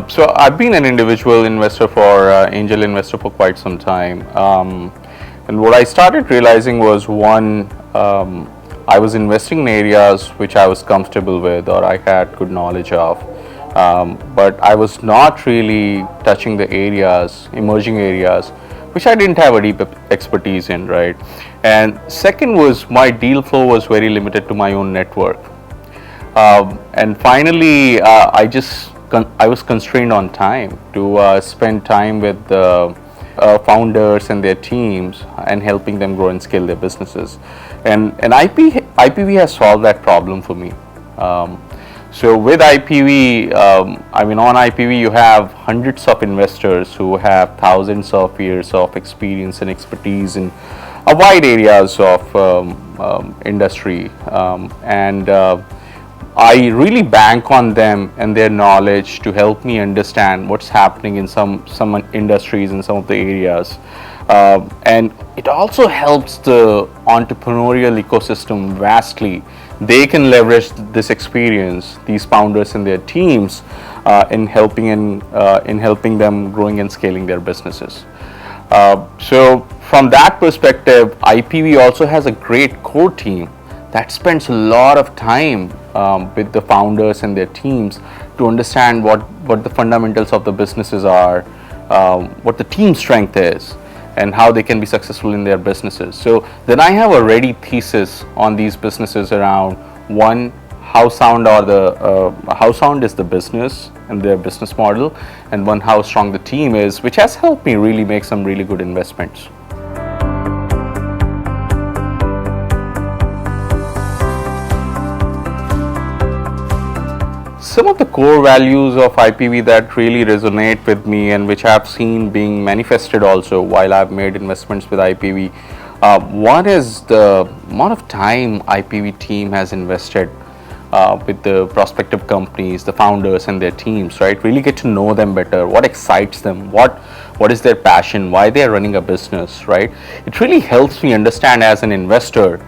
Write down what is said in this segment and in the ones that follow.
So I've been an individual investor angel investor for quite some time. And what I started realizing was one, I was investing in areas which I was comfortable with or I had good knowledge of. But I was not really touching the areas, emerging areas, which I didn't have a deep expertise in, right? And second was my deal flow was very limited to my own network. And finally, I was constrained on time to spend time with the founders and their teams and helping them grow and scale their businesses. And IPV has solved that problem for me. So with IPV, on IPV you have hundreds of investors who have thousands of years of experience and expertise in a wide areas of industry, and I really bank on them and their knowledge to help me understand what's happening in some industries and some of the areas. And it also helps the entrepreneurial ecosystem vastly. They can leverage this experience, these founders and their teams, in helping them growing and scaling their businesses. So from that perspective, IPV also has a great core team that spends a lot of time with the founders and their teams to understand what the fundamentals of the businesses are, what the team strength is, and how they can be successful in their businesses. So then I have a ready thesis on these businesses around one, how sound is the business and their business model, and one, how strong the team is, which has helped me really make some really good investments. Some of the core values of IPV that really resonate with me and which I've seen being manifested also while I've made investments with IPV. One is the amount of time IPV team has invested with the prospective companies, the founders and their teams, right? Really get to know them better, what excites them, what is their passion, why they are running a business, right? It really helps me understand as an investor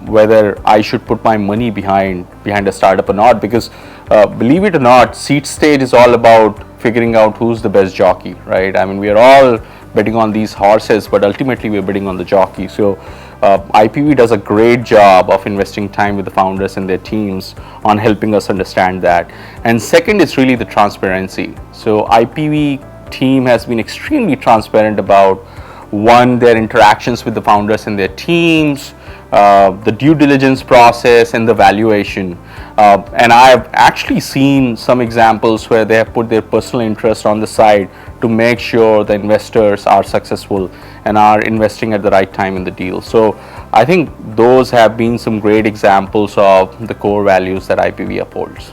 whether I should put my money behind a startup or not, because believe it or not, seed stage is all about figuring out who's the best jockey, right? I mean, we are all betting on these horses, but ultimately we're betting on the jockey. So IPV does a great job of investing time with the founders and their teams on helping us understand that. And second is really the transparency. So IPV team has been extremely transparent about one, their interactions with the founders and their teams, the due diligence process and the valuation. And I've actually seen some examples where they have put their personal interest on the side to make sure the investors are successful and are investing at the right time in the deal. So I think those have been some great examples of the core values that IPV upholds.